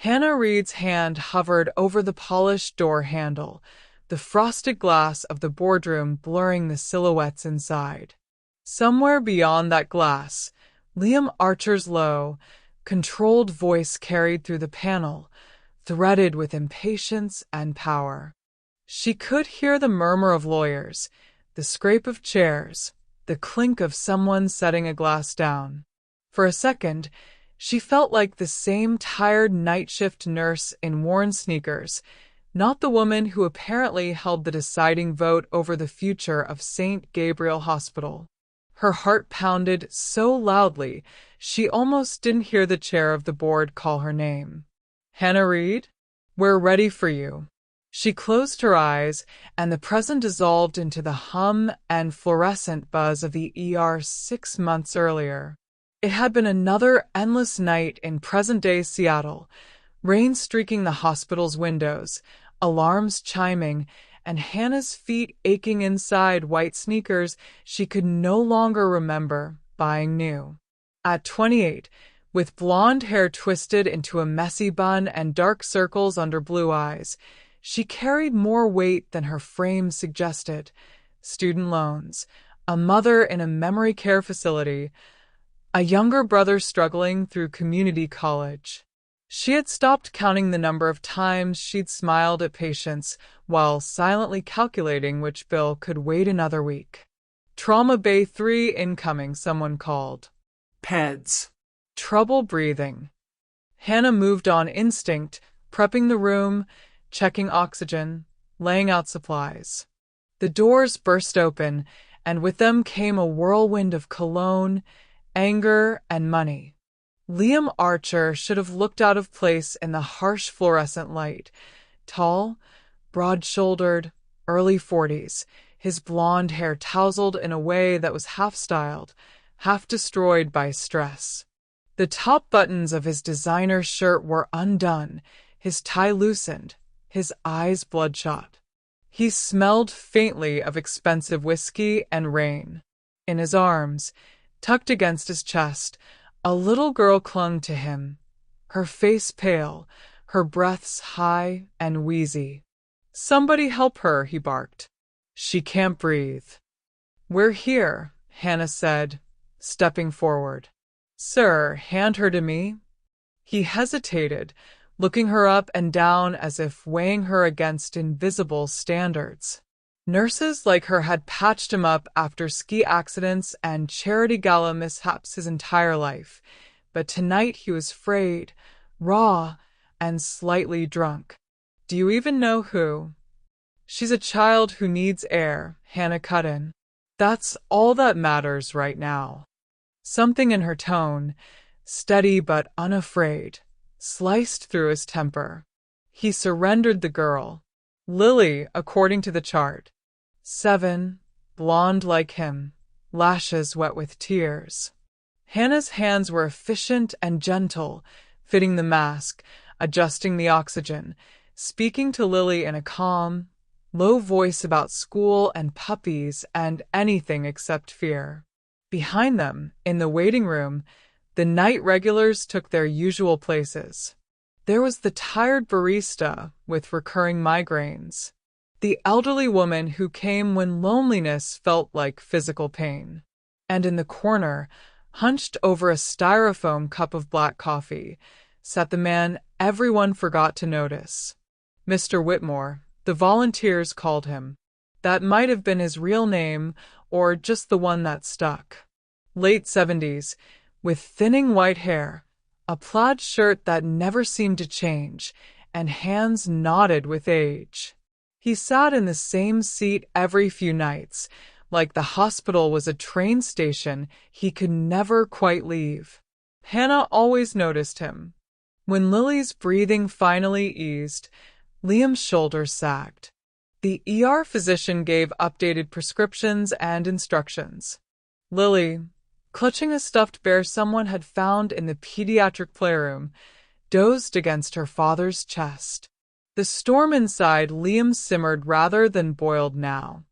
Hannah Reed's hand hovered over the polished door handle, the frosted glass of the boardroom blurring the silhouettes inside. Somewhere beyond that glass, Liam Archer's low, controlled voice carried through the panel, threaded with impatience and power. She could hear the murmur of lawyers, the scrape of chairs, the clink of someone setting a glass down. For a second, she felt like the same tired night shift nurse in worn sneakers, not the woman who apparently held the deciding vote over the future of St. Gabriel Hospital. Her heart pounded so loudly she almost didn't hear the chair of the board call her name. "Hannah Reed? We're ready for you." She closed her eyes, and the present dissolved into the hum and fluorescent buzz of the ER 6 months earlier. It had been another endless night in present-day Seattle, rain streaking the hospital's windows, alarms chiming, and Hannah's feet aching inside white sneakers she could no longer remember buying new. At 28, with blonde hair twisted into a messy bun and dark circles under blue eyes, she carried more weight than her frame suggested. Student loans, a mother in a memory care facility, a younger brother struggling through community college. She had stopped counting the number of times she'd smiled at patients while silently calculating which bill could wait another week. Trauma Bay 3 incoming, someone called. Peds. Trouble breathing. Hannah moved on instinct, prepping the room, checking oxygen, laying out supplies. The doors burst open, and with them came a whirlwind of cologne, anger, and money. Liam Archer should have looked out of place in the harsh fluorescent light. Tall, broad-shouldered, early 40s, his blonde hair tousled in a way that was half-styled, half-destroyed by stress. The top buttons of his designer shirt were undone, his tie loosened, his eyes bloodshot. He smelled faintly of expensive whiskey and rain. In his arms, tucked against his chest, a little girl clung to him, her face pale, her breaths high and wheezy. "Somebody help her," he barked. "She can't breathe." "We're here," Hannah said, stepping forward. "Sir, hand her to me." He hesitated, looking her up and down as if weighing her against invisible standards. Nurses like her had patched him up after ski accidents and charity gala mishaps his entire life, but tonight he was frayed, raw, and slightly drunk. "Do you even know who?" "She's a child who needs air," Hannah cut in. "That's all that matters right now." Something in her tone, steady but unafraid, sliced through his temper. He surrendered the girl. Lily, according to the chart. 7, blonde like him, lashes wet with tears. Hannah's hands were efficient and gentle, fitting the mask, adjusting the oxygen, speaking to Lily in a calm, low voice about school and puppies and anything except fear. Behind them, in the waiting room, the night regulars took their usual places. There was the tired barista with recurring migraines, the elderly woman who came when loneliness felt like physical pain, and in the corner, hunched over a styrofoam cup of black coffee, sat the man everyone forgot to notice. Mr. Whitmore, the volunteers called him. That might have been his real name or just the one that stuck. Late 70s, with thinning white hair, a plaid shirt that never seemed to change, and hands knotted with age. He sat in the same seat every few nights, like the hospital was a train station he could never quite leave. Hannah always noticed him. When Lily's breathing finally eased, Liam's shoulders sagged. The ER physician gave updated prescriptions and instructions. Lily, clutching a stuffed bear someone had found in the pediatric playroom, dozed against her father's chest. The storm inside Liam simmered rather than boiled now.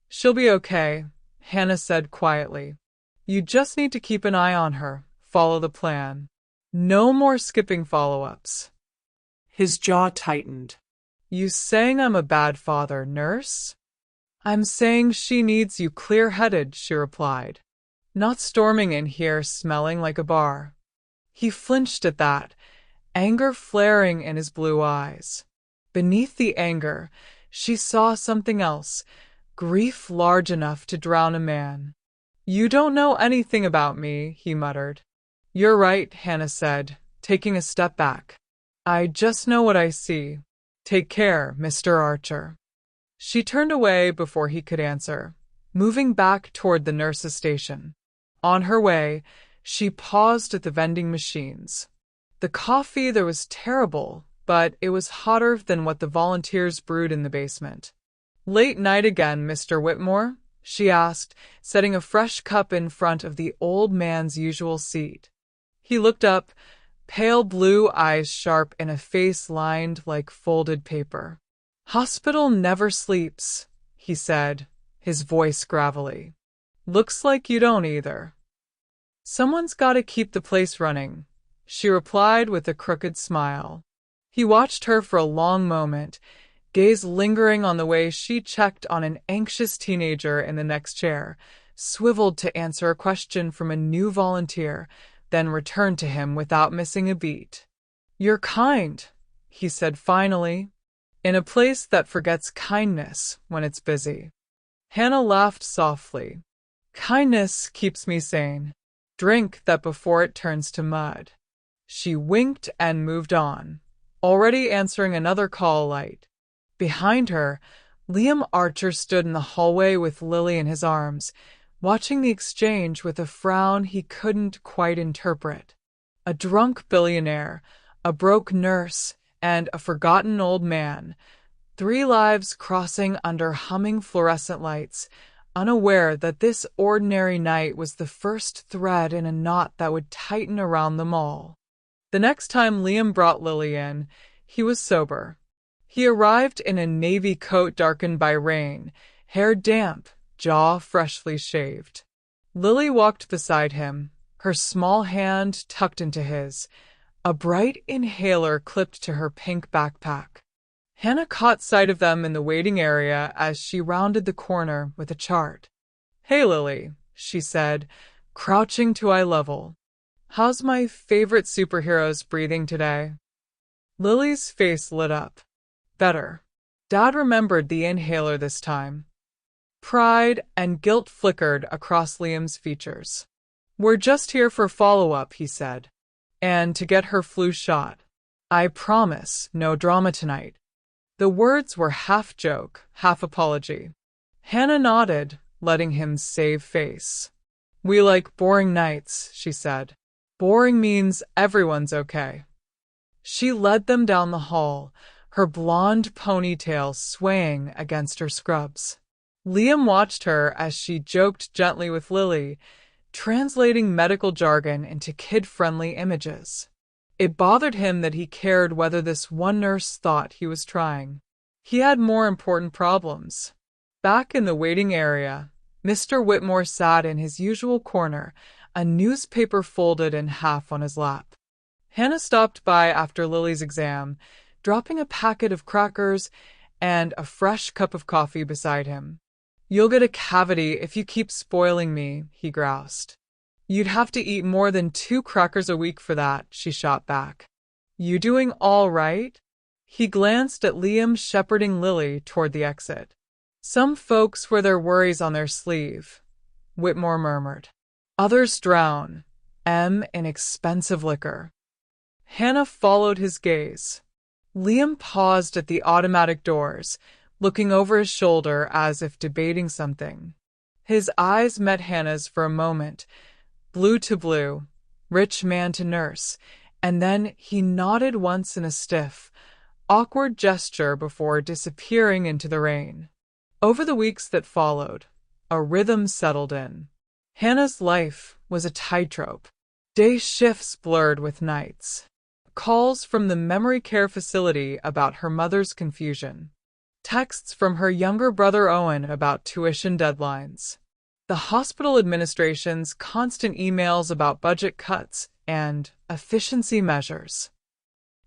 "She'll be okay," Hannah said quietly. "You just need to keep an eye on her, follow the plan. No more skipping follow-ups." His jaw tightened. You saying I'm a bad father, nurse? I'm saying she needs you clear-headed, she replied, not storming in here smelling like a bar. He flinched at that, anger flaring in his blue eyes. Beneath the anger, she saw something else, grief large enough to drown a man. You don't know anything about me, he muttered. You're right, Hannah said, taking a step back. I just know what I see. Take care, Mr. Archer. She turned away before he could answer, moving back toward the nurse's station. On her way, she paused at the vending machines. The coffee there was terrible, but it was hotter than what the volunteers brewed in the basement. Late night again, Mr. Whitmore? She asked, setting a fresh cup in front of the old man's usual seat. He looked up, pale blue eyes sharp in a face lined like folded paper. Hospital never sleeps, he said, his voice gravelly. Looks like you don't either. Someone's got to keep the place running, she replied with a crooked smile. He watched her for a long moment, gaze lingering on the way she checked on an anxious teenager in the next chair, swiveled to answer a question from a new volunteer, then returned to him without missing a beat. You're kind, he said finally, in a place that forgets kindness when it's busy. Hannah laughed softly. Kindness keeps me sane. Drink that before it turns to mud. She winked and moved on, already answering another call light. Behind her, Liam Archer stood in the hallway with Lily in his arms, watching the exchange with a frown he couldn't quite interpret. A drunk billionaire, a broke nurse, and a forgotten old man, 3 lives crossing under humming fluorescent lights, unaware that this ordinary night was the first thread in a knot that would tighten around them all. The next time Liam brought Lily in, he was sober. He arrived in a navy coat darkened by rain, hair damp, jaw freshly shaved. Lily walked beside him, her small hand tucked into his, a bright inhaler clipped to her pink backpack. Hannah caught sight of them in the waiting area as she rounded the corner with a chart. Hey, Lily, she said, crouching to eye level. How's my favorite superheroes breathing today? Lily's face lit up. Better. Dad remembered the inhaler this time. Pride and guilt flickered across Liam's features. We're just here for follow-up, he said, and to get her flu shot. I promise, no drama tonight. The words were half joke, half apology. Hannah nodded, letting him save face. We like boring nights, she said. Boring means everyone's okay. She led them down the hall, her blonde ponytail swaying against her scrubs. Liam watched her as she joked gently with Lily, translating medical jargon into kid-friendly images. It bothered him that he cared whether this one nurse thought he was trying. He had more important problems. Back in the waiting area, Mr. Whitmore sat in his usual corner, a newspaper folded in half on his lap. Hannah stopped by after Lily's exam, dropping a packet of crackers and a fresh cup of coffee beside him. You'll get a cavity if you keep spoiling me, he groused. You'd have to eat more than 2 crackers a week for that, she shot back. You doing all right? He glanced at Liam shepherding Lily toward the exit. Some folks wear their worries on their sleeve, Whitmore murmured. Others drown, in expensive liquor. Hannah followed his gaze. Liam paused at the automatic doors, looking over his shoulder as if debating something. His eyes met Hannah's for a moment, blue to blue, rich man to nurse, and then he nodded once in a stiff, awkward gesture before disappearing into the rain. Over the weeks that followed, a rhythm settled in. Hannah's life was a tightrope. Day shifts blurred with nights. Calls from the memory care facility about her mother's confusion. Texts from her younger brother Owen about tuition deadlines. The hospital administration's constant emails about budget cuts and efficiency measures.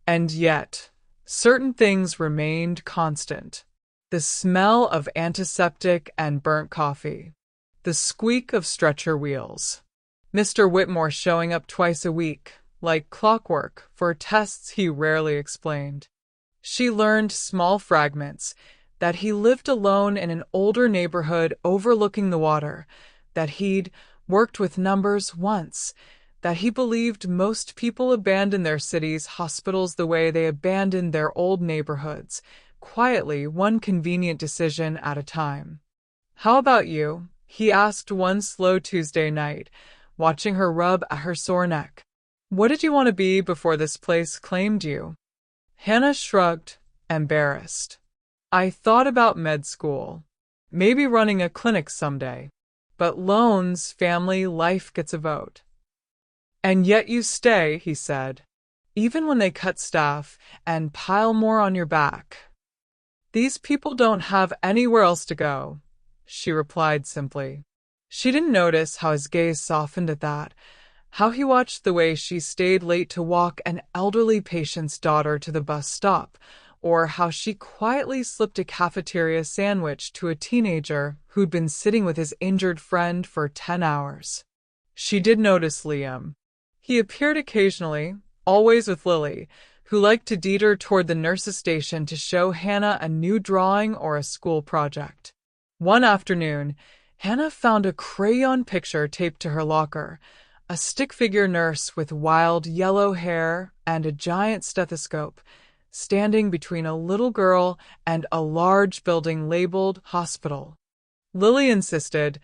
And yet, Certain things remained constant. The smell of antiseptic and burnt coffee. The squeak of stretcher wheels. Mr. Whitmore showing up twice a week, like clockwork, for tests he rarely explained. She learned small fragments, that he lived alone in an older neighborhood overlooking the water, that he'd worked with numbers once, that he believed most people abandon their cities' hospitals the way they abandoned their old neighborhoods, quietly, one convenient decision at a time. "How about you?" he asked one slow Tuesday night, watching her rub at her sore neck. "What did you want to be before this place claimed you?" Hannah shrugged, embarrassed. "I thought about med school. Maybe running a clinic someday. But loans, family, life gets a vote." "And yet you stay," he said, "even when they cut staff and pile more on your back." "These people don't have anywhere else to go," she replied simply. She didn't notice how his gaze softened at that, how he watched the way she stayed late to walk an elderly patient's daughter to the bus stop, or how she quietly slipped a cafeteria sandwich to a teenager who'd been sitting with his injured friend for 10 hours. She did notice Liam. He appeared occasionally, always with Lily, who liked to detour toward the nurse's station to show Hannah a new drawing or a school project. One afternoon, Hannah found a crayon picture taped to her locker, a stick-figure nurse with wild yellow hair and a giant stethoscope, standing between a little girl and a large building labeled hospital. Lily insisted,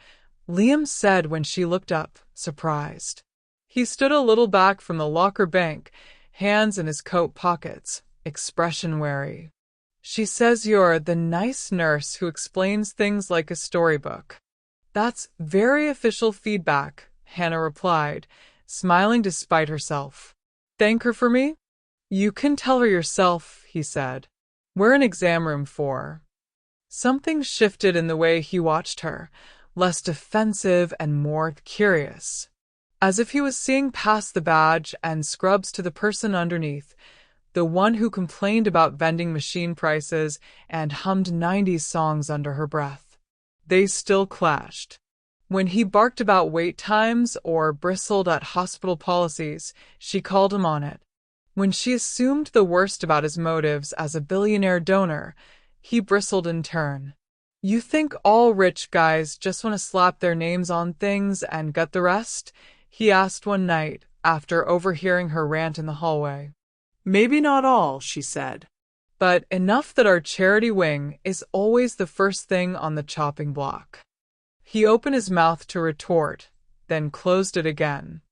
Liam said when she looked up, surprised. He stood a little back from the locker bank, hands in his coat pockets, expression wary. "She says you're the nice nurse who explains things like a storybook." "That's very official feedback," Hannah replied, smiling despite herself. "Thank her for me?" "You can tell her yourself," he said. "We're in exam room 4. Something shifted in the way he watched her, less defensive and more curious. As if he was seeing past the badge and scrubs to the person underneath, the one who complained about vending machine prices and hummed 90s songs under her breath. They still clashed. When he barked about wait times or bristled at hospital policies, she called him on it. When she assumed the worst about his motives as a billionaire donor, he bristled in turn. "You think all rich guys just want to slap their names on things and gut the rest?" he asked one night after overhearing her rant in the hallway. "Maybe not all," she said, "but enough that our charity wing is always the first thing on the chopping block." He opened his mouth to retort, then closed it again.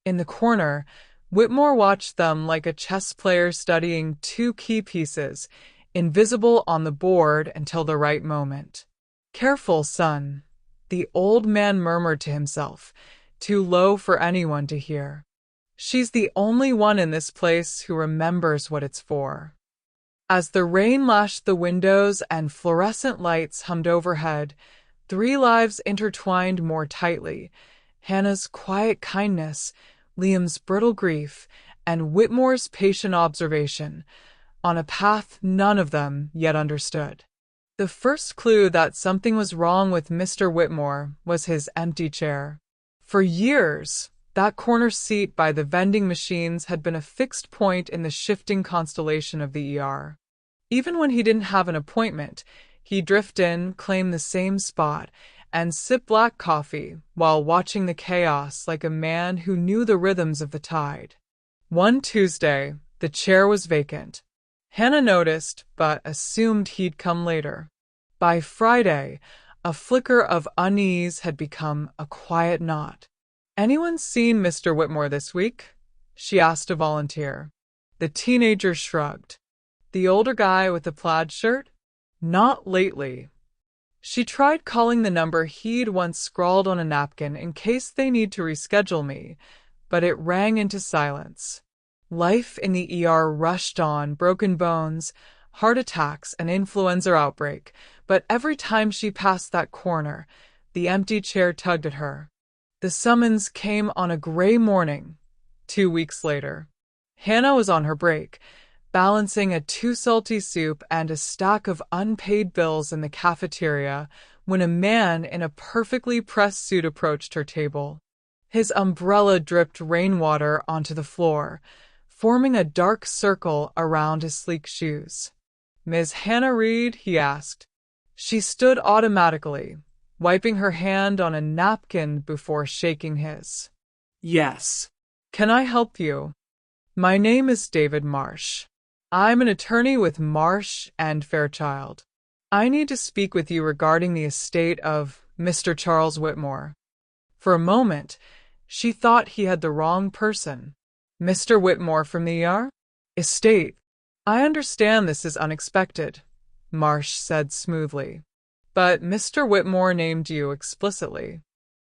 In the corner, Whitmore watched them like a chess player studying two key pieces, invisible on the board until the right moment. "Careful, son," the old man murmured to himself, too low for anyone to hear. "She's the only one in this place who remembers what it's for." As the rain lashed the windows and fluorescent lights hummed overhead, 3 lives intertwined more tightly: Hannah's quiet kindness, Liam's brittle grief, and Whitmore's patient observation, on a path none of them yet understood. The first clue that something was wrong with Mr. Whitmore was his empty chair. For years, that corner seat by the vending machines had been a fixed point in the shifting constellation of the ER. Even when he didn't have an appointment, he'd drift in, claim the same spot, and sip black coffee while watching the chaos like a man who knew the rhythms of the tide. One Tuesday, the chair was vacant. Hannah noticed, but assumed he'd come later. By Friday, a flicker of unease had become a quiet knot. "Anyone seen Mr. Whitmore this week?" she asked a volunteer. The teenager shrugged. "The older guy with the plaid shirt?" "Not lately." She tried calling the number he'd once scrawled on a napkin in case they need to reschedule me, but it rang into silence. Life in the ER rushed on, broken bones, heart attacks, an influenza outbreak, but every time she passed that corner, the empty chair tugged at her. The summons came on a gray morning, 2 weeks later. Hannah was on her break, balancing a too-salty soup and a stack of unpaid bills in the cafeteria when a man in a perfectly pressed suit approached her table. His umbrella dripped rainwater onto the floor, forming a dark circle around his sleek shoes. "Ms. Hannah Reed?" he asked. She stood automatically, wiping her hand on a napkin before shaking his. "Yes." "Can I help you?" "My name is David Marsh. I'm an attorney with Marsh and Fairchild. I need to speak with you regarding the estate of Mr. Charles Whitmore." For a moment, she thought he had the wrong person. "Mr. Whitmore from the ER? Estate. I understand this is unexpected," Marsh said smoothly. "But Mr. Whitmore named you explicitly.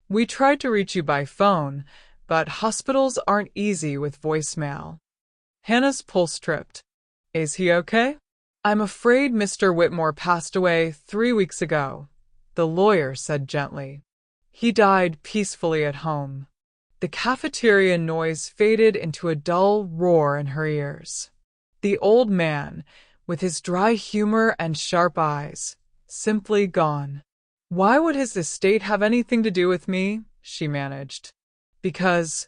We tried to reach you by phone, but hospitals aren't easy with voicemail." Hannah's pulse tripped. "Is he okay?" "I'm afraid Mr. Whitmore passed away 3 weeks ago," the lawyer said gently. "He died peacefully at home." The cafeteria noise faded into a dull roar in her ears. The old man, with his dry humor and sharp eyes, simply gone. "Why would his estate have anything to do with me?" she managed. "Because,"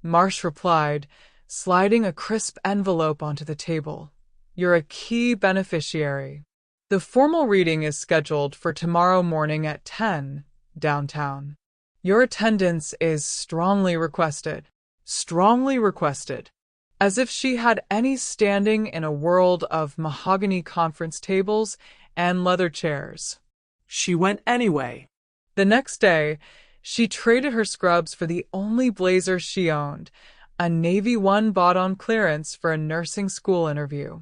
Marsh replied, sliding a crisp envelope onto the table, "you're a key beneficiary. The formal reading is scheduled for tomorrow morning at 10, downtown. Your attendance is strongly requested." Strongly requested. As if she had any standing in a world of mahogany conference tables and leather chairs. She went anyway. The next day, she traded her scrubs for the only blazer she owned, a navy one bought on clearance for a nursing school interview.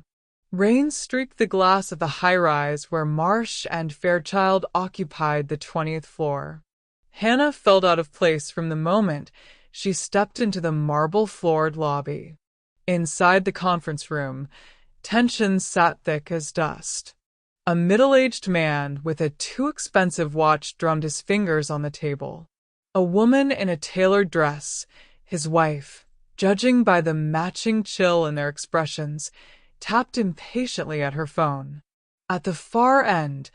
Rain streaked the glass of the high-rise where Marsh and Fairchild occupied the 20th floor. Hannah felt out of place from the moment she stepped into the marble-floored lobby. Inside the conference room, tension sat thick as dust. A middle-aged man with a too-expensive watch drummed his fingers on the table. A woman in a tailored dress, his wife, judging by the matching chill in their expressions, tapped impatiently at her phone. At the far end,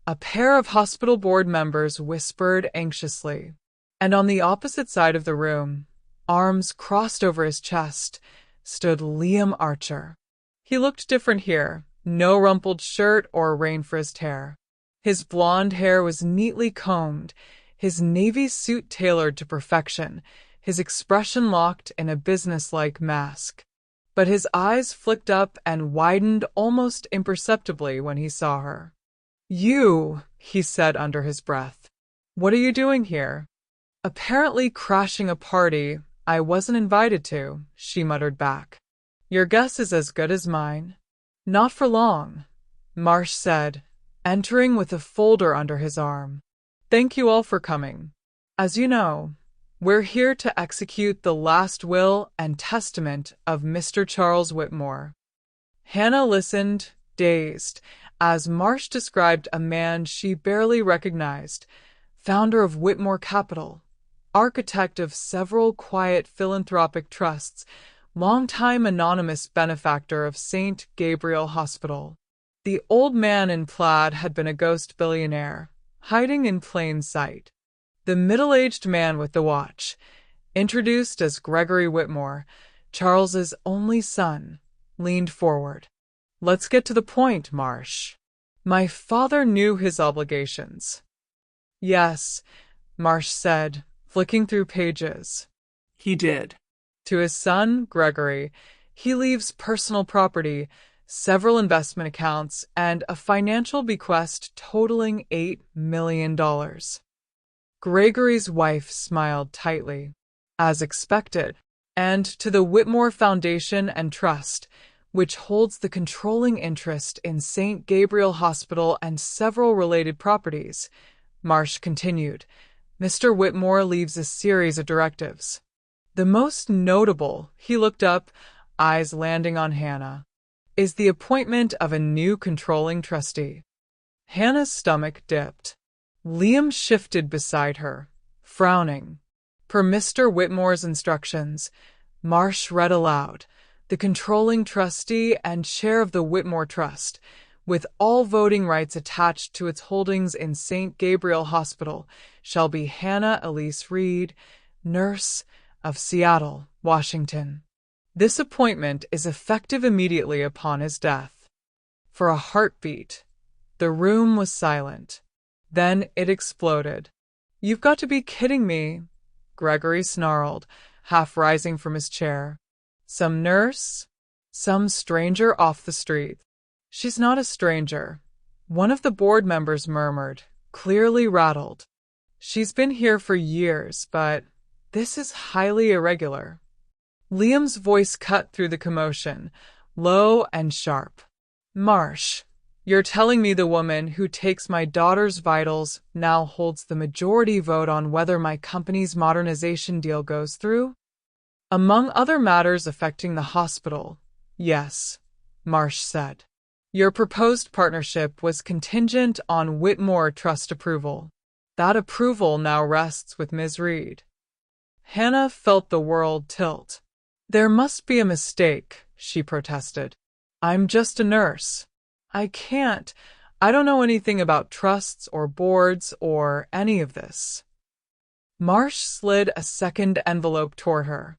a pair of hospital board members whispered anxiously. And on the opposite side of the room, arms crossed over his chest, stood Liam Archer. He looked different here, no rumpled shirt or rain-frizzed hair. His blonde hair was neatly combed, his navy suit tailored to perfection, his expression locked in a businesslike mask. But his eyes flicked up and widened almost imperceptibly when he saw her. "You," he said under his breath. "What are you doing here?" "Apparently crashing a party I wasn't invited to," she muttered back. "Your guess is as good as mine." "Not for long," Marsh said, entering with a folder under his arm. "Thank you all for coming. As you know, we're here to execute the last will and testament of Mr. Charles Whitmore." Hannah listened, dazed, as Marsh described a man she barely recognized, founder of Whitmore Capital, architect of several quiet philanthropic trusts, longtime anonymous benefactor of St. Gabriel Hospital. The old man in plaid had been a ghost billionaire, hiding in plain sight. The middle-aged man with the watch, introduced as Gregory Whitmore, Charles's only son, leaned forward. "Let's get to the point, Marsh. My father knew his obligations." "Yes," Marsh said, flicking through pages. "He did." "To his son, Gregory, he leaves personal property, several investment accounts, and a financial bequest totaling $8 million. Gregory's wife smiled tightly, as expected, and to the Whitmore Foundation and Trust, which holds the controlling interest in St. Gabriel Hospital and several related properties, Marsh continued, Mr. Whitmore leaves a series of directives. The most notable, he looked up, eyes landing on Hannah, is the appointment of a new controlling trustee. Hannah's stomach dipped. Liam shifted beside her, frowning. Per Mr. Whitmore's instructions, Marsh read aloud, the controlling trustee and chair of the Whitmore Trust, with all voting rights attached to its holdings in St. Gabriel Hospital, shall be Hannah Elise Reed, nurse of Seattle, Washington. This appointment is effective immediately upon his death. For a heartbeat, the room was silent. Then it exploded. "You've got to be kidding me," Gregory snarled, half rising from his chair. "Some nurse? Some stranger off the street?" "She's not a stranger," one of the board members murmured, clearly rattled. "She's been here for years, but this is highly irregular." Liam's voice cut through the commotion, low and sharp. "Marsh, you're telling me the woman who takes my daughter's vitals now holds the majority vote on whether my company's modernization deal goes through?" "Among other matters affecting the hospital, yes," Marsh said. "Your proposed partnership was contingent on Whitmore Trust approval. That approval now rests with Ms. Reed." Hannah felt the world tilt. "There must be a mistake," she protested. "I'm just a nurse. I don't know anything about trusts or boards or any of this." Marsh slid a second envelope toward her.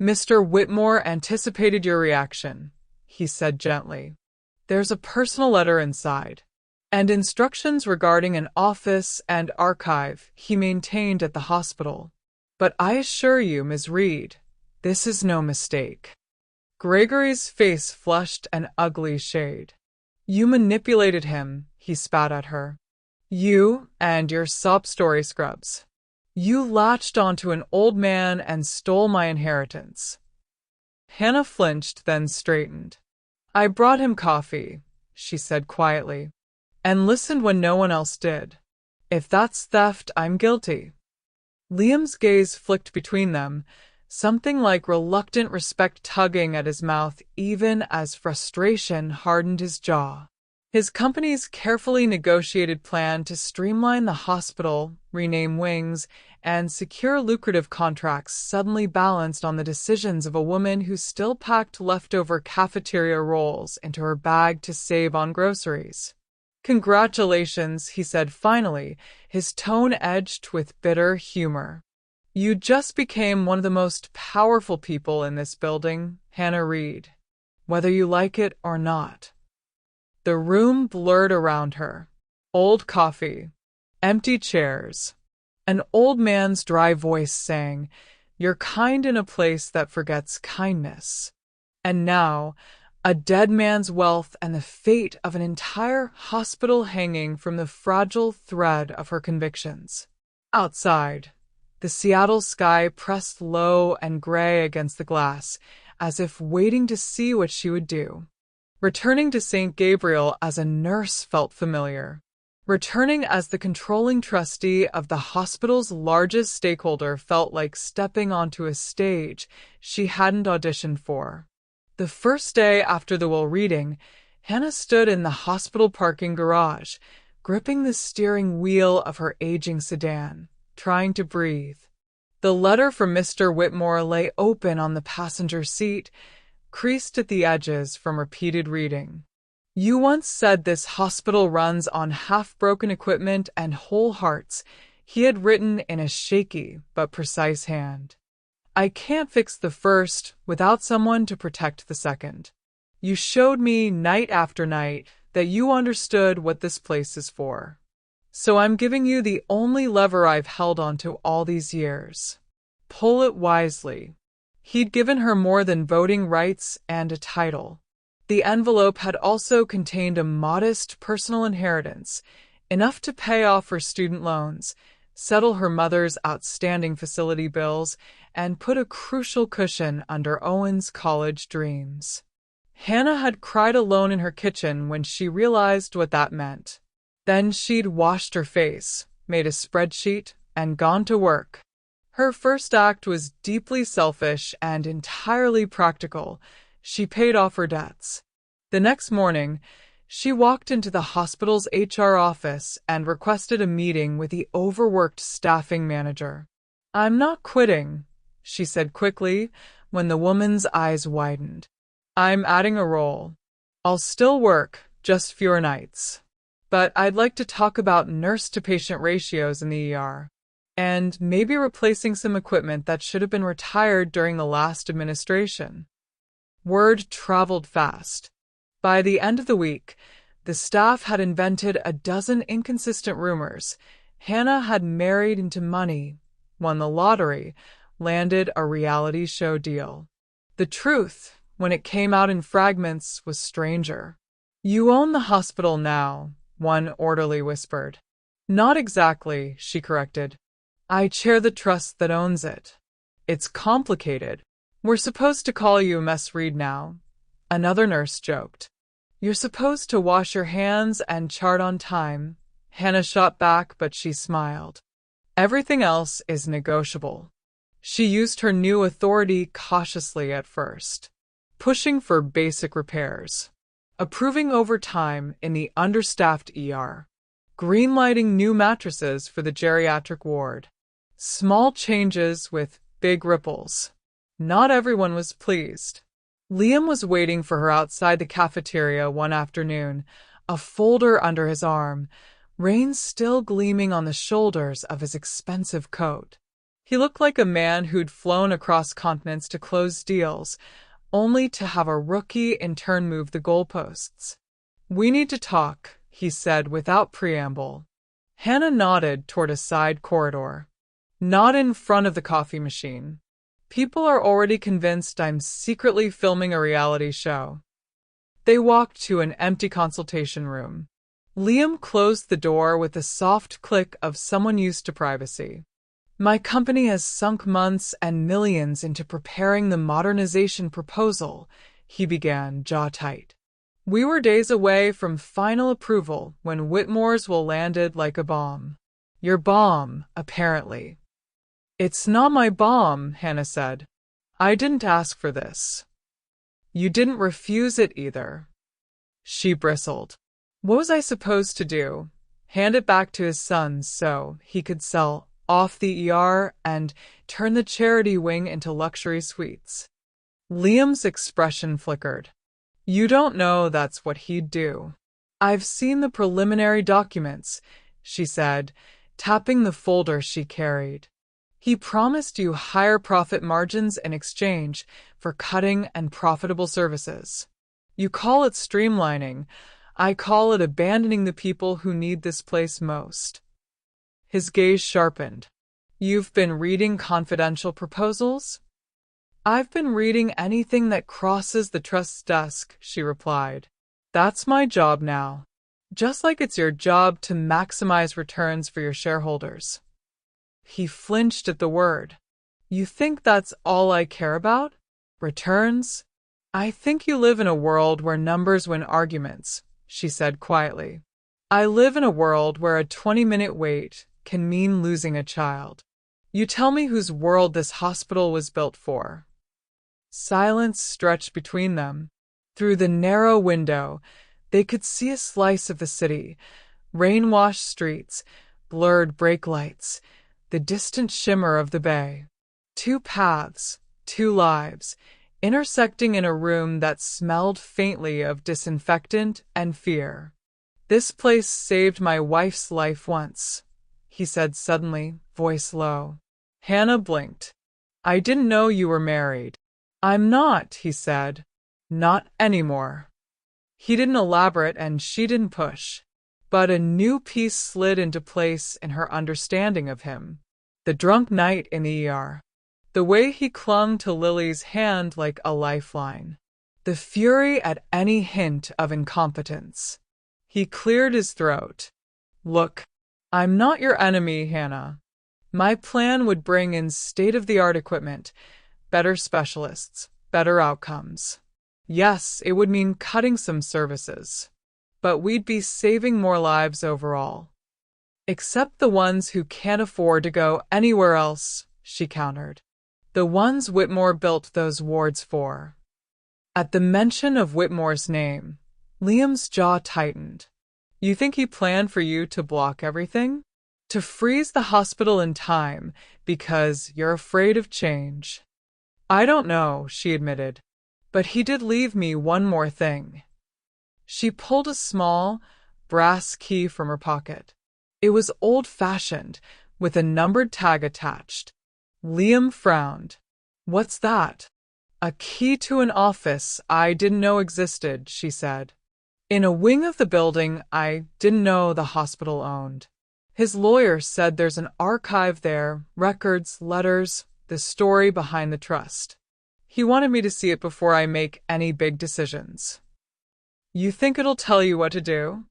"Mr. Whitmore anticipated your reaction," he said gently. "There's a personal letter inside, and instructions regarding an office and archive he maintained at the hospital. But I assure you, Ms. Reed, this is no mistake." Gregory's face flushed an ugly shade. "You manipulated him," he spat at her. "You and your sob story scrubs. You latched onto an old man and stole my inheritance." Hannah flinched, then straightened. "I brought him coffee," she said quietly, "and listened when no one else did. If that's theft, I'm guilty." Liam's gaze flicked between them, something like reluctant respect tugging at his mouth even as frustration hardened his jaw. His company's carefully negotiated plan to streamline the hospital, rename wings, and secure lucrative contracts suddenly balanced on the decisions of a woman who still packed leftover cafeteria rolls into her bag to save on groceries. "Congratulations," he said finally, his tone edged with bitter humor. "You just became one of the most powerful people in this building, Hannah Reed, whether you like it or not." The room blurred around her. Old coffee, empty chairs. An old man's dry voice sang, "You're kind in a place that forgets kindness." And now, a dead man's wealth and the fate of an entire hospital hanging from the fragile thread of her convictions. Outside, the Seattle sky pressed low and gray against the glass, as if waiting to see what she would do. Returning to St. Gabriel as a nurse felt familiar. Returning as the controlling trustee of the hospital's largest stakeholder felt like stepping onto a stage she hadn't auditioned for. The first day after the will reading, Hannah stood in the hospital parking garage, gripping the steering wheel of her aging sedan, trying to breathe. The letter from Mr. Whitmore lay open on the passenger seat, creased at the edges from repeated reading. "You once said this hospital runs on half-broken equipment and whole hearts," he had written in a shaky but precise hand. "I can't fix the first without someone to protect the second. You showed me night after night that you understood what this place is for. So I'm giving you the only lever I've held onto all these years. Pull it wisely." He'd given her more than voting rights and a title. The envelope had also contained a modest personal inheritance, enough to pay off her student loans, settle her mother's outstanding facility bills, and put a crucial cushion under Owen's college dreams. Hannah had cried alone in her kitchen when she realized what that meant. Then she'd washed her face, made a spreadsheet, and gone to work. Her first act was deeply selfish and entirely practical. She paid off her debts. The next morning, she walked into the hospital's HR office and requested a meeting with the overworked staffing manager. "I'm not quitting," she said quickly when the woman's eyes widened. I'm adding a role. I'll still work, just fewer nights. But I'd like to talk about nurse-to-patient ratios in the ER. And maybe replacing some equipment that should have been retired during the last administration. Word traveled fast. By the end of the week, the staff had invented a dozen inconsistent rumors. Hannah had married into money, won the lottery, landed a reality show deal. The truth, when it came out in fragments, was stranger. "You own the hospital now," one orderly whispered. "Not exactly," she corrected. "I chair the trust that owns it. It's complicated. We're supposed to call you Miss Reed now," another nurse joked. "You're supposed to wash your hands and chart on time." Hannah shot back, but she smiled. "Everything else is negotiable." She used her new authority cautiously at first, pushing for basic repairs, approving overtime in the understaffed ER, greenlighting new mattresses for the geriatric ward. Small changes with big ripples. Not everyone was pleased. Liam was waiting for her outside the cafeteria one afternoon, a folder under his arm, rain still gleaming on the shoulders of his expensive coat. He looked like a man who'd flown across continents to close deals, only to have a rookie in turn move the goalposts. "We need to talk," he said without preamble. Hannah nodded toward a side corridor. "Not in front of the coffee machine. People are already convinced I'm secretly filming a reality show." They walked to an empty consultation room. Liam closed the door with the soft click of someone used to privacy. "My company has sunk months and millions into preparing the modernization proposal," he began, jaw tight. "We were days away from final approval when Whitmore's will landed like a bomb. Your bomb, apparently." "It's not my bomb," Hannah said. "I didn't ask for this." "You didn't refuse it either." She bristled. "What was I supposed to do? Hand it back to his sons so he could sell off the ER and turn the charity wing into luxury suites?" Liam's expression flickered. "You don't know that's what he'd do." "I've seen the preliminary documents," she said, tapping the folder she carried. "He promised you higher profit margins in exchange for cutting and profitable services. You call it streamlining. I call it abandoning the people who need this place most." His gaze sharpened. "You've been reading confidential proposals?" "I've been reading anything that crosses the trust's desk," she replied. "That's my job now. Just like it's your job to maximize returns for your shareholders." He flinched at the word. "You think that's all I care about? Returns?" "I think you live in a world where numbers win arguments," she said quietly. "I live in a world where a 20-minute wait can mean losing a child. You tell me whose world this hospital was built for." Silence stretched between them. Through the narrow window, they could see a slice of the city, rain-washed streets, blurred brake lights, the distant shimmer of the bay. Two paths, two lives, intersecting in a room that smelled faintly of disinfectant and fear. "This place saved my wife's life once," he said suddenly, voice low. Hannah blinked. "I didn't know you were married." "I'm not," he said. "Not anymore." He didn't elaborate and she didn't push. But a new piece slid into place in her understanding of him. The drunk night in the ER. The way he clung to Lily's hand like a lifeline. The fury at any hint of incompetence. He cleared his throat. "Look, I'm not your enemy, Hannah. My plan would bring in state-of-the-art equipment, better specialists, better outcomes. Yes, it would mean cutting some services. But we'd be saving more lives overall." "Except the ones who can't afford to go anywhere else," she countered. "The ones Whitmore built those wards for." At the mention of Whitmore's name, Liam's jaw tightened. "You think he planned for you to block everything? To freeze the hospital in time because you're afraid of change?" "I don't know," she admitted. But he did leave me one more thing. She pulled a small, brass key from her pocket. It was old-fashioned, with a numbered tag attached. Liam frowned. "What's that?" "A key to an office I didn't know existed," she said. "In a wing of the building I didn't know the hospital owned. His lawyer said there's an archive there, records, letters, the story behind the trust. He wanted me to see it before I make any big decisions." "You think it'll tell you what to do?"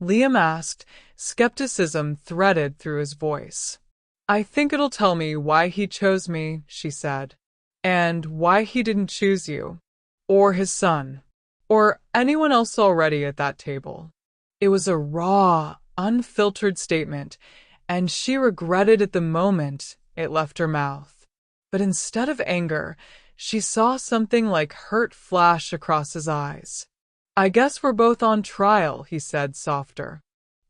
Liam asked, skepticism threaded through his voice. "I think it'll tell me why he chose me," she said, "and why he didn't choose you, or his son, or anyone else already at that table." It was a raw, unfiltered statement, and she regretted at the moment it left her mouth. But instead of anger, she saw something like hurt flash across his eyes. "I guess we're both on trial," he said, softer.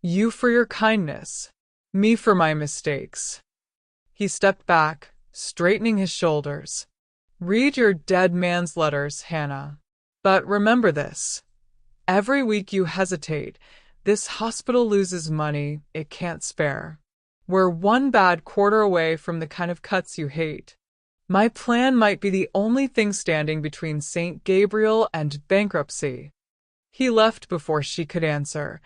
"You for your kindness, me for my mistakes." He stepped back, straightening his shoulders. "Read your dead man's letters, Hannah. But remember this. Every week you hesitate, this hospital loses money it can't spare. We're one bad quarter away from the kind of cuts you hate. My plan might be the only thing standing between St. Gabriel and bankruptcy." He left before she could answer,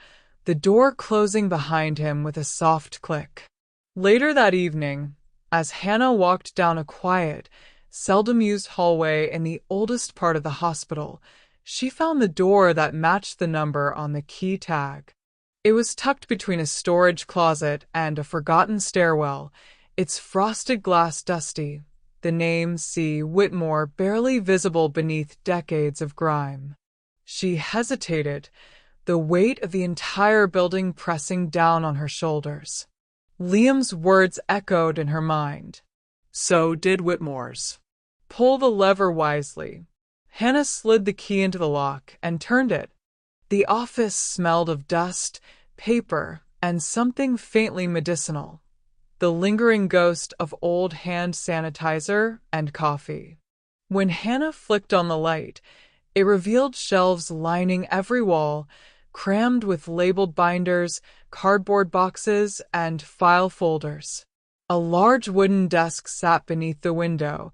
the door closing behind him with a soft click. Later that evening, as Hannah walked down a quiet, seldom used hallway in the oldest part of the hospital, she found the door that matched the number on the key tag. It was tucked between a storage closet and a forgotten stairwell, its frosted glass dusty, the name C. Whitmore barely visible beneath decades of grime. She hesitated, the weight of the entire building pressing down on her shoulders. Liam's words echoed in her mind. So did Whitmore's. "Pull the lever wisely." Hannah slid the key into the lock and turned it. The office smelled of dust, paper, and something faintly medicinal, the lingering ghost of old hand sanitizer and coffee. When Hannah flicked on the light, it revealed shelves lining every wall, crammed with labeled binders, cardboard boxes, and file folders. A large wooden desk sat beneath the window,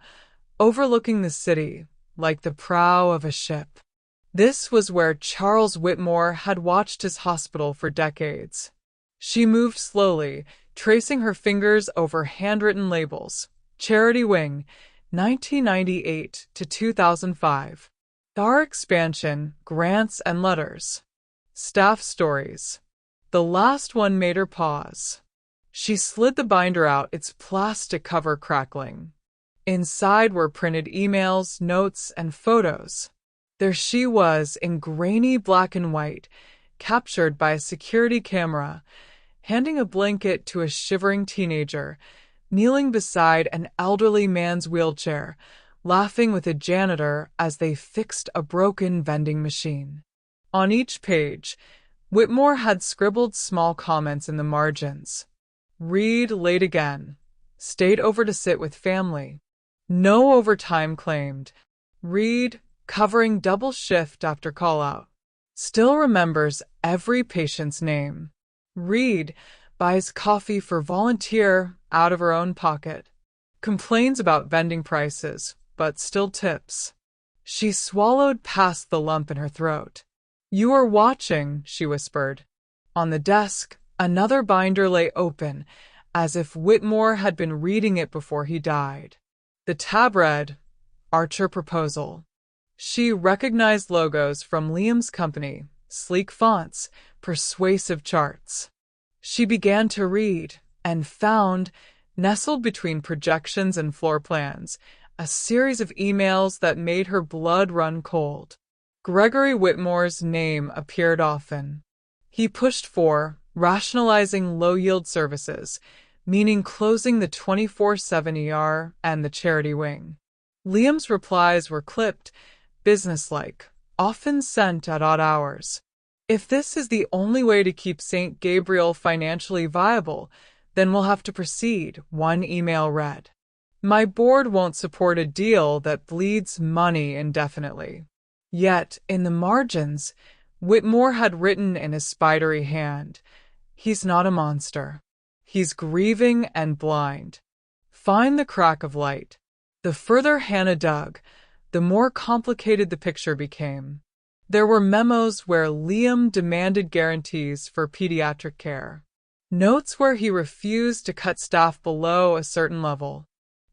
overlooking the city, like the prow of a ship. This was where Charles Whitmore had watched his hospital for decades. She moved slowly, tracing her fingers over handwritten labels. Charity Wing, 1998 to 2005. Star Expansion, Grants and Letters. Staff Stories. The last one made her pause. She slid the binder out, its plastic cover crackling. Inside were printed emails, notes, and photos. There she was, in grainy black and white, captured by a security camera, handing a blanket to a shivering teenager, kneeling beside an elderly man's wheelchair, laughing with a janitor as they fixed a broken vending machine. On each page, Whitmore had scribbled small comments in the margins. "Read late again. Stayed over to sit with family. No overtime claimed. Read covering double shift after call-out. Still remembers every patient's name. Read buys coffee for volunteer out of her own pocket. Complains about vending prices, but still tips." She swallowed past the lump in her throat. "You are watching," she whispered. On the desk, another binder lay open, as if Whitmore had been reading it before he died. The tab read, "Archer Proposal." She recognized logos from Liam's company, sleek fonts, persuasive charts. She began to read, and found, nestled between projections and floor plans, a series of emails that made her blood run cold. Gregory Whitmore's name appeared often. He pushed for rationalizing low-yield services, meaning closing the 24/7 ER and the charity wing. Liam's replies were clipped, businesslike, often sent at odd hours. "If this is the only way to keep St. Gabriel financially viable, then we'll have to proceed," one email read. My board won't support a deal that bleeds money indefinitely. Yet, in the margins, Whitmore had written in his spidery hand, "He's not a monster. He's grieving and blind. Find the crack of light." The further Hannah dug, the more complicated the picture became. There were memos where Liam demanded guarantees for pediatric care, notes where he refused to cut staff below a certain level,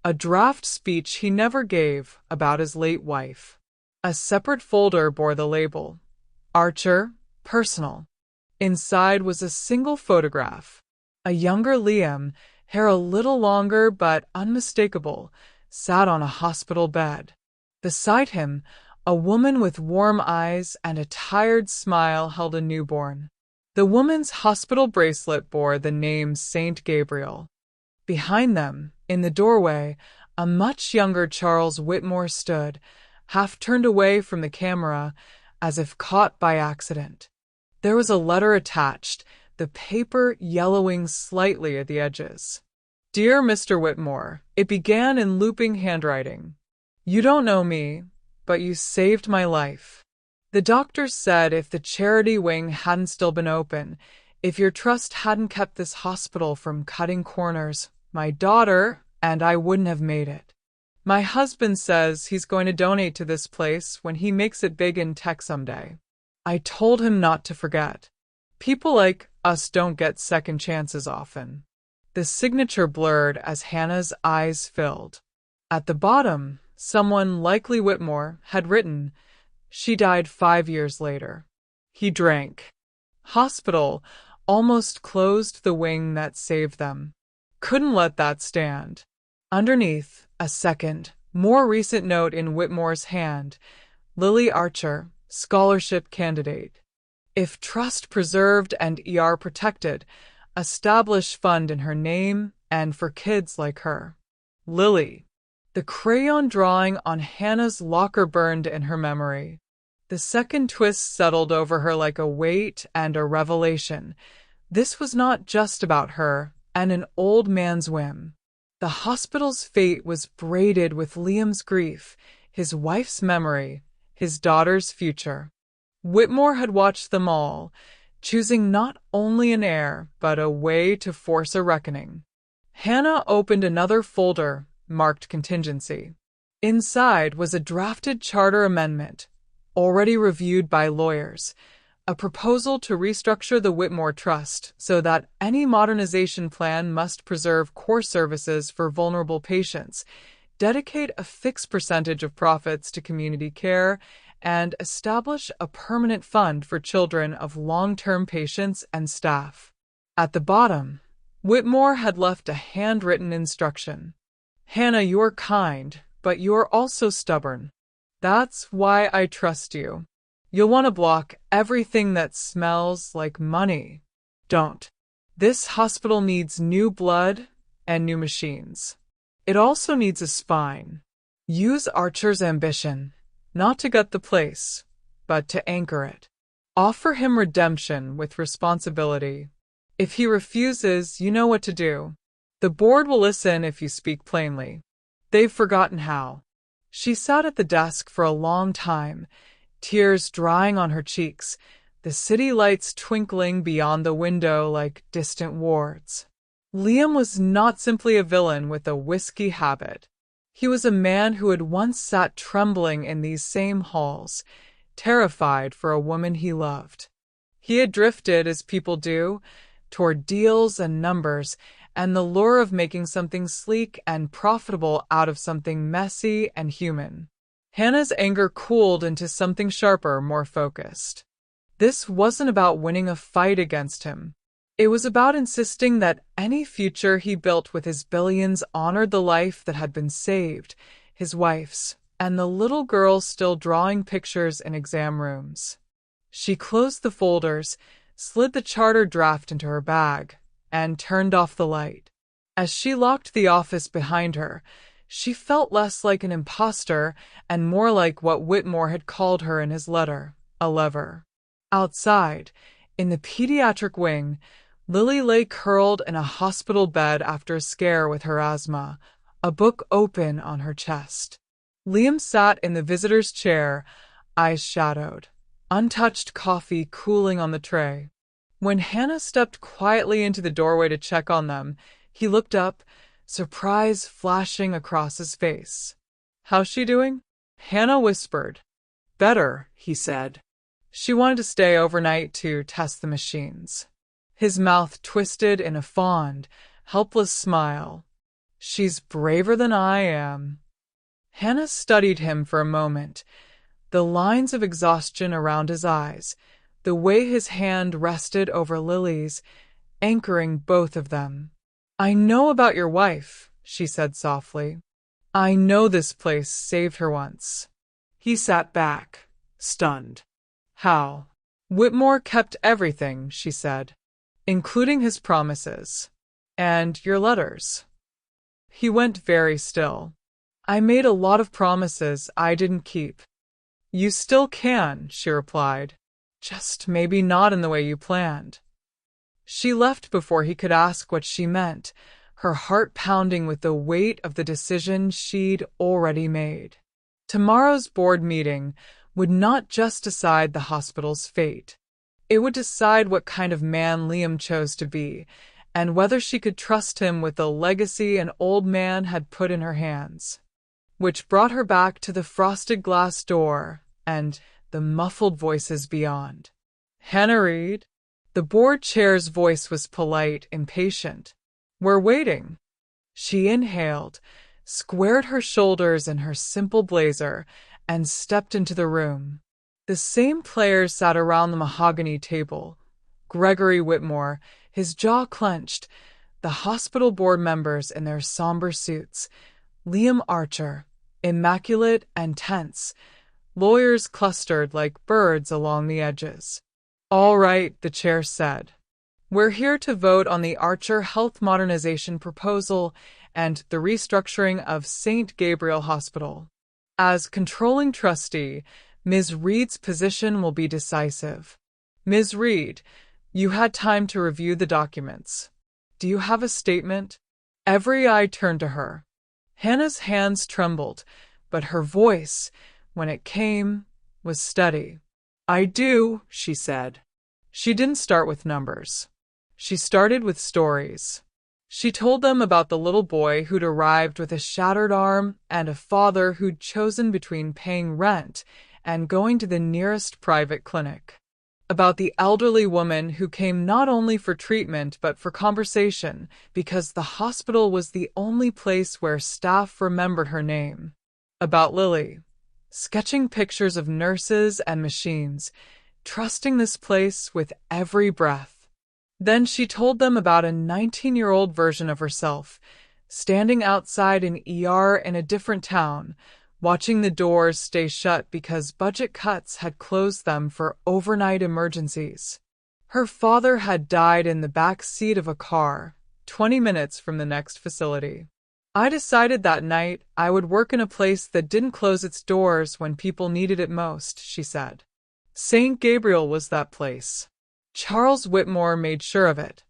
a draft speech he never gave about his late wife. A separate folder bore the label, Archer, Personal. Inside was a single photograph. A younger Liam, hair a little longer but unmistakable, sat on a hospital bed. Beside him, a woman with warm eyes and a tired smile held a newborn. The woman's hospital bracelet bore the name Saint Gabriel. Behind them, in the doorway, a much younger Charles Whitmore stood, half turned away from the camera, as if caught by accident. There was a letter attached, the paper yellowing slightly at the edges. "Dear Mr. Whitmore," it began in looping handwriting. "You don't know me, but you saved my life. The doctors said if the charity wing hadn't still been open, if your trust hadn't kept this hospital from cutting corners, my daughter and I wouldn't have made it. My husband says he's going to donate to this place when he makes it big in tech someday. I told him not to forget. People like us don't get second chances often." The signature blurred as Hannah's eyes filled. At the bottom, someone, likely Whitmore, had written, "She died 5 years later." He drank. Hospital almost closed the wing that saved them. Couldn't let that stand. Underneath, a second, more recent note in Whitmore's hand, Lily Archer, scholarship candidate. If trust preserved and ER protected, establish fund in her name and for kids like her. Lily. The crayon drawing on Hannah's locker burned in her memory. The second twist settled over her like a weight and a revelation. This was not just about her and an old man's whim. The hospital's fate was braided with Liam's grief, his wife's memory, his daughter's future. Whitmore had watched them all, choosing not only an heir, but a way to force a reckoning. Hannah opened another folder, marked contingency. Inside was a drafted charter amendment, already reviewed by lawyers, a proposal to restructure the Whitmore Trust so that any modernization plan must preserve core services for vulnerable patients, dedicate a fixed percentage of profits to community care, and establish a permanent fund for children of long-term patients and staff. At the bottom, Whitmore had left a handwritten instruction. "Hannah, you're kind, but you're also stubborn. That's why I trust you. You'll want to block everything that smells like money. Don't. This hospital needs new blood and new machines. It also needs a spine. Use Archer's ambition, not to gut the place, but to anchor it. Offer him redemption with responsibility. If he refuses, you know what to do. The board will listen if you speak plainly. They've forgotten how." She sat at the desk for a long time, tears drying on her cheeks, the city lights twinkling beyond the window like distant wards. Liam was not simply a villain with a whiskey habit. He was a man who had once sat trembling in these same halls, terrified for a woman he loved. He had drifted, as people do, toward deals and numbers, and the lure of making something sleek and profitable out of something messy and human. Hannah's anger cooled into something sharper, more focused. This wasn't about winning a fight against him. It was about insisting that any future he built with his billions honored the life that had been saved, his wife's, and the little girl still drawing pictures in exam rooms. She closed the folders, slid the charter draft into her bag, and turned off the light. As she locked the office behind her, she felt less like an imposter and more like what Whitmore had called her in his letter, a lever. Outside, in the pediatric wing, Lily lay curled in a hospital bed after a scare with her asthma, a book open on her chest. Liam sat in the visitor's chair, eyes shadowed, untouched coffee cooling on the tray. When Hannah stepped quietly into the doorway to check on them, he looked up, surprise flashing across his face. "How's she doing?" Hannah whispered. "Better," he said. She wanted to stay overnight to test the machines. His mouth twisted in a fond, helpless smile. "She's braver than I am." Hannah studied him for a moment, the lines of exhaustion around his eyes, the way his hand rested over Lily's, anchoring both of them. "I know about your wife," she said softly. "I know this place saved her once." He sat back, stunned. "How?" "Whitmore kept everything," she said, "including his promises. And your letters." He went very still. "I made a lot of promises I didn't keep." "You still can," she replied. "Just maybe not in the way you planned." She left before he could ask what she meant, her heart pounding with the weight of the decision she'd already made. Tomorrow's board meeting would not just decide the hospital's fate. It would decide what kind of man Liam chose to be, and whether she could trust him with the legacy an old man had put in her hands. Which brought her back to the frosted glass door and the muffled voices beyond. "Hannah Reed?" The board chair's voice was polite, impatient. "We're waiting." She inhaled, squared her shoulders in her simple blazer, and stepped into the room. The same players sat around the mahogany table. Gregory Whitmore, his jaw clenched, the hospital board members in their somber suits, Liam Archer, immaculate and tense, lawyers clustered like birds along the edges. "All right," the chair said. "We're here to vote on the Archer Health Modernization Proposal and the restructuring of St. Gabriel Hospital. As controlling trustee, Ms. Reed's position will be decisive. Ms. Reed, you had time to review the documents. Do you have a statement?" Every eye turned to her. Hannah's hands trembled, but her voice, when it came, was steady. "I do," she said. She didn't start with numbers. She started with stories. She told them about the little boy who'd arrived with a shattered arm and a father who'd chosen between paying rent and going to the nearest private clinic. About the elderly woman who came not only for treatment but for conversation because the hospital was the only place where staff remembered her name. About Lily, sketching pictures of nurses and machines, trusting this place with every breath. Then she told them about a 19-year-old version of herself, standing outside an ER in a different town, watching the doors stay shut because budget cuts had closed them for overnight emergencies. Her father had died in the back seat of a car, 20 minutes from the next facility. "I decided that night I would work in a place that didn't close its doors when people needed it most," she said. St. Gabriel was that place. Charles Whitmore made sure of it.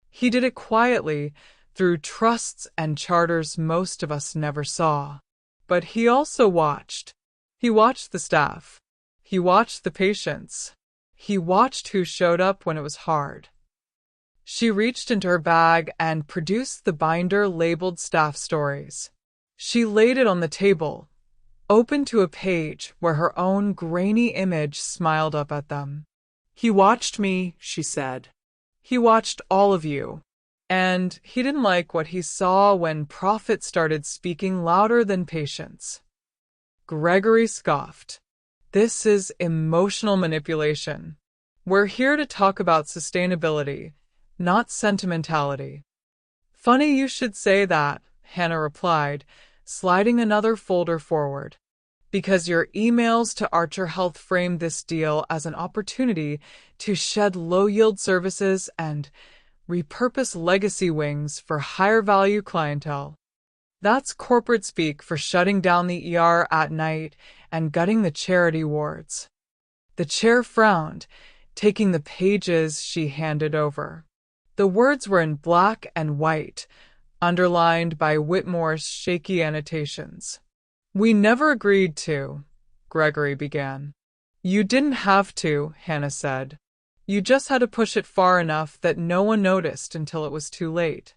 He did it quietly, through trusts and charters most of us never saw. But he also watched. He watched the staff. He watched the patients. He watched who showed up when it was hard. She reached into her bag and produced the binder labeled staff stories. She laid it on the table, open to a page where her own grainy image smiled up at them. "He watched me," she said. "He watched all of you. And he didn't like what he saw when profit started speaking louder than patience." Gregory scoffed. "This is emotional manipulation. We're here to talk about sustainability, not sentimentality." "Funny you should say that," Hannah replied, sliding another folder forward. "Because your emails to Archer Health framed this deal as an opportunity to shed low-yield services and repurpose legacy wings for higher-value clientele. That's corporate speak for shutting down the ER at night and gutting the charity wards." The chair frowned, taking the pages she handed over. The words were in black and white, underlined by Whitmore's shaky annotations. We never agreed to, Gregory began. You didn't have to, Hannah said. You just had to push it far enough that no one noticed until it was too late.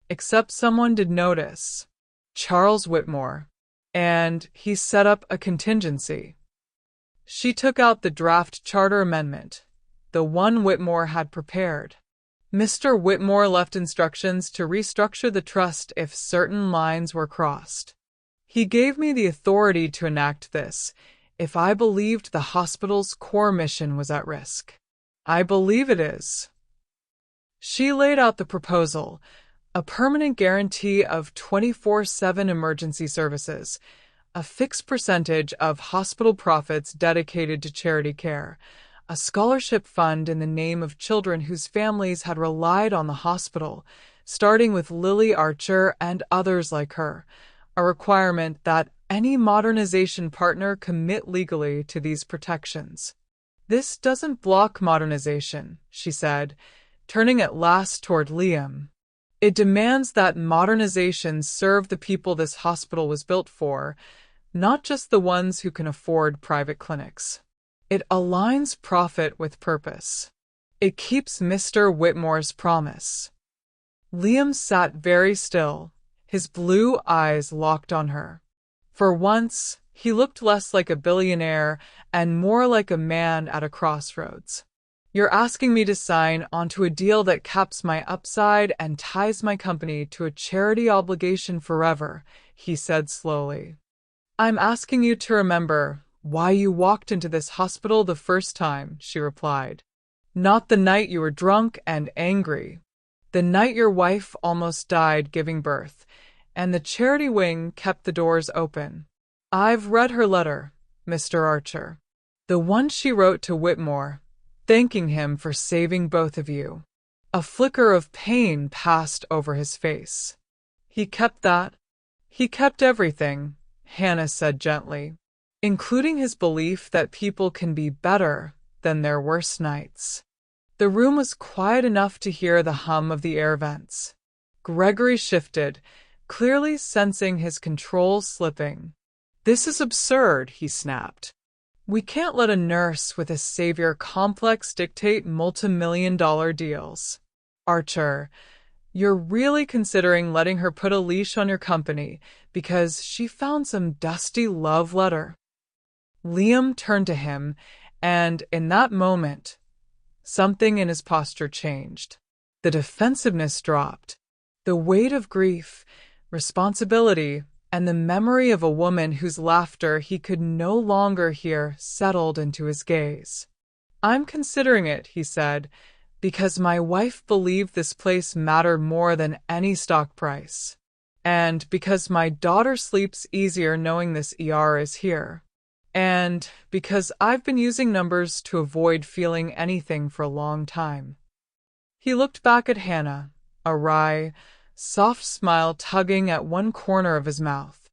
Except someone did notice. Charles Whitmore. And he set up a contingency. She took out the draft charter amendment, the one Whitmore had prepared. Mr. Whitmore left instructions to restructure the trust if certain lines were crossed. He gave me the authority to enact this if I believed the hospital's core mission was at risk. I believe it is. She laid out the proposal, a permanent guarantee of 24/7 emergency services, a fixed percentage of hospital profits dedicated to charity care, a scholarship fund in the name of children whose families had relied on the hospital, starting with Lily Archer and others like her, a requirement that any modernization partner commit legally to these protections. This doesn't block modernization, she said, turning at last toward Liam. It demands that modernization serve the people this hospital was built for, not just the ones who can afford private clinics. It aligns profit with purpose. It keeps Mr. Whitmore's promise. Liam sat very still, his blue eyes locked on her. For once, he looked less like a billionaire and more like a man at a crossroads. You're asking me to sign onto a deal that caps my upside and ties my company to a charity obligation forever, he said slowly. I'm asking you to remember why you walked into this hospital the first time, she replied. Not the night you were drunk and angry. The night your wife almost died giving birth, and the charity wing kept the doors open. I've read her letter, Mr. Archer. The one she wrote to Whitmore, thanking him for saving both of you. A flicker of pain passed over his face. He kept that. He kept everything, Hannah said gently, including his belief that people can be better than their worst nights. The room was quiet enough to hear the hum of the air vents. Gregory shifted, clearly sensing his control slipping. This is absurd, he snapped. We can't let a nurse with a savior complex dictate multi-million-dollar deals. Archer, you're really considering letting her put a leash on your company because she found some dusty love letter. Liam turned to him, and in that moment, something in his posture changed. The defensiveness dropped. The weight of grief, responsibility, and the memory of a woman whose laughter he could no longer hear settled into his gaze. I'm considering it, he said, because my wife believed this place mattered more than any stock price. And because my daughter sleeps easier knowing this ER is here. And because I've been using numbers to avoid feeling anything for a long time. He looked back at Hannah, a wry, soft smile tugging at one corner of his mouth.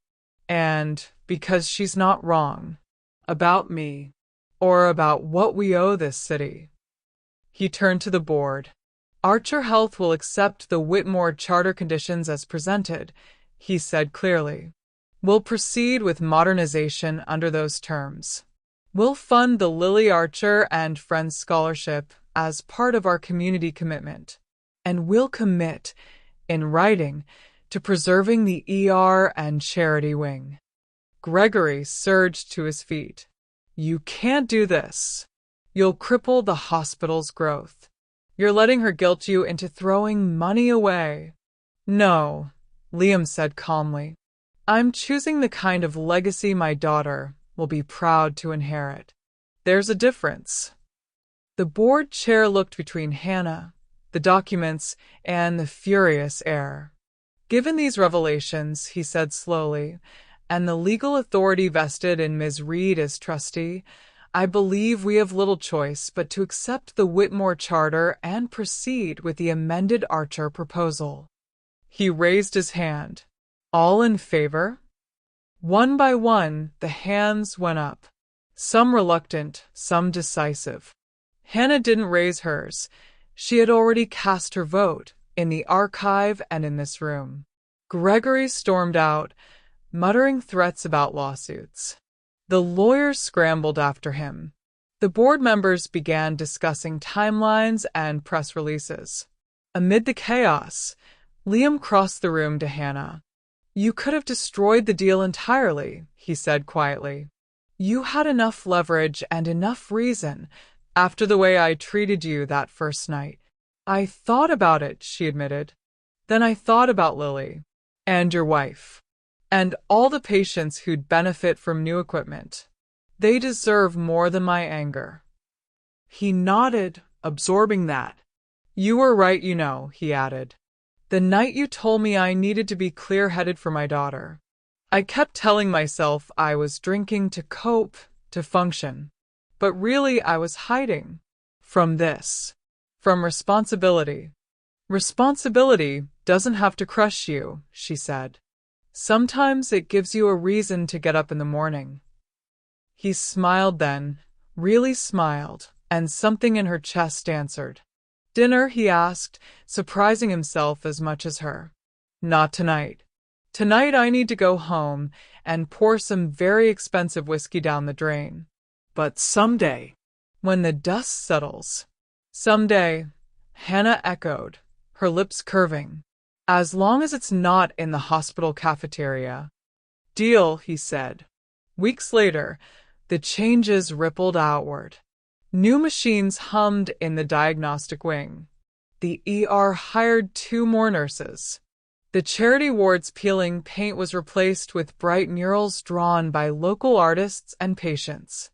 And because she's not wrong. About me. Or about what we owe this city. He turned to the board. Archer Health will accept the Whitmore charter conditions as presented, he said clearly. We'll proceed with modernization under those terms. We'll fund the Lily Archer and Friends Scholarship as part of our community commitment. And we'll commit, in writing, to preserving the ER and charity wing. Gregory surged to his feet. You can't do this. You'll cripple the hospital's growth. You're letting her guilt you into throwing money away. No, Liam said calmly. I'm choosing the kind of legacy my daughter will be proud to inherit. There's a difference. The board chair looked between Hannah, the documents, and the furious heir. Given these revelations, he said slowly, and the legal authority vested in Ms. Reed as trustee, I believe we have little choice but to accept the Whitmore Charter and proceed with the amended Archer proposal. He raised his hand. All in favor? One by one, the hands went up. Some reluctant, some decisive. Hannah didn't raise hers. She had already cast her vote, in the archive and in this room. Gregory stormed out, muttering threats about lawsuits. The lawyers scrambled after him. The board members began discussing timelines and press releases. Amid the chaos, Liam crossed the room to Hannah. "You could have destroyed the deal entirely," he said quietly. "You had enough leverage and enough reason after the way I treated you that first night." "I thought about it," she admitted. "Then I thought about Lily, and your wife, and all the patients who'd benefit from new equipment. They deserve more than my anger." He nodded, absorbing that. "You were right, you know," he added. "The night you told me I needed to be clear-headed for my daughter. I kept telling myself I was drinking to cope, to function. But really I was hiding. From this. From responsibility." "Responsibility doesn't have to crush you," she said. "Sometimes it gives you a reason to get up in the morning." He smiled then, really smiled, and something in her chest answered. "Dinner?" he asked, surprising himself as much as her. "Not tonight. Tonight I need to go home and pour some very expensive whiskey down the drain." "But someday." "When the dust settles." "Someday," Hannah echoed, her lips curving. "As long as it's not in the hospital cafeteria." "Deal," he said. Weeks later, the changes rippled outward. New machines hummed in the diagnostic wing. The ER hired 2 more nurses. The charity ward's peeling paint was replaced with bright murals drawn by local artists and patients.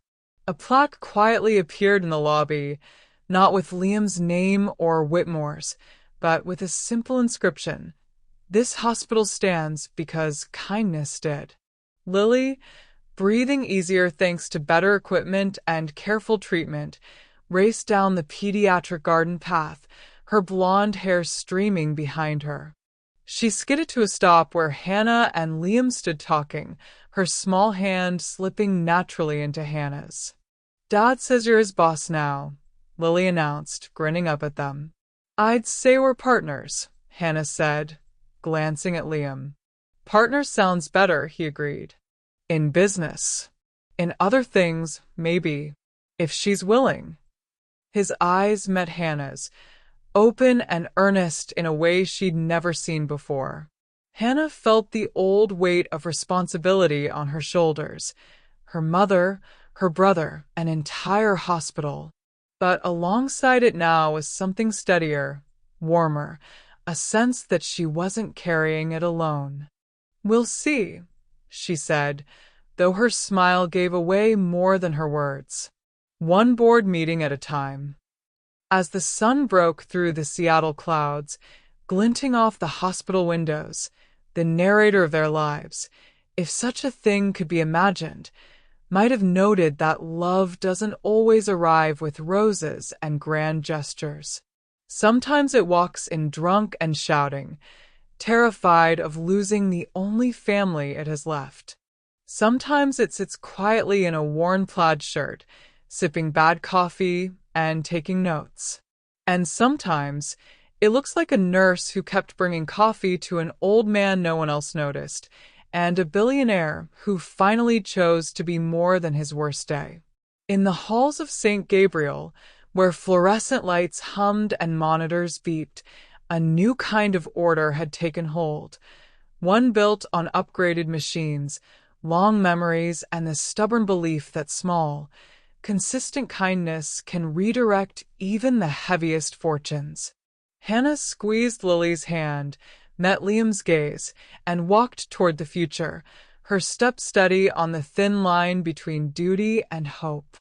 A plaque quietly appeared in the lobby, not with Liam's name or Whitmore's, but with a simple inscription: "This hospital stands because kindness did." Lily, breathing easier thanks to better equipment and careful treatment, raced down the pediatric garden path, her blonde hair streaming behind her. She skidded to a stop where Hannah and Liam stood talking, her small hand slipping naturally into Hannah's. "Dad says you're his boss now," Lily announced, grinning up at them. "I'd say we're partners," Hannah said, glancing at Liam. "Partners sounds better," he agreed. "In business. In other things, maybe. If she's willing." His eyes met Hannah's, open and earnest in a way she'd never seen before. Hannah felt the old weight of responsibility on her shoulders. Her mother, her brother, an entire hospital. But alongside it now was something steadier, warmer, a sense that she wasn't carrying it alone. "We'll see," she said, though her smile gave away more than her words. One board meeting at a time. As the sun broke through the Seattle clouds, glinting off the hospital windows, the narrator of their lives, if such a thing could be imagined, might have noted that love doesn't always arrive with roses and grand gestures. Sometimes it walks in drunk and shouting, terrified of losing the only family it has left. Sometimes it sits quietly in a worn plaid shirt, sipping bad coffee and taking notes. And sometimes it looks like a nurse who kept bringing coffee to an old man no one else noticed, and a billionaire who finally chose to be more than his worst day. In the halls of St. Gabriel, where fluorescent lights hummed and monitors beeped, a new kind of order had taken hold, one built on upgraded machines, long memories, and the stubborn belief that small, consistent kindness can redirect even the heaviest fortunes. Hannah squeezed Lily's hand, met Liam's gaze, and walked toward the future, her step steady on the thin line between duty and hope.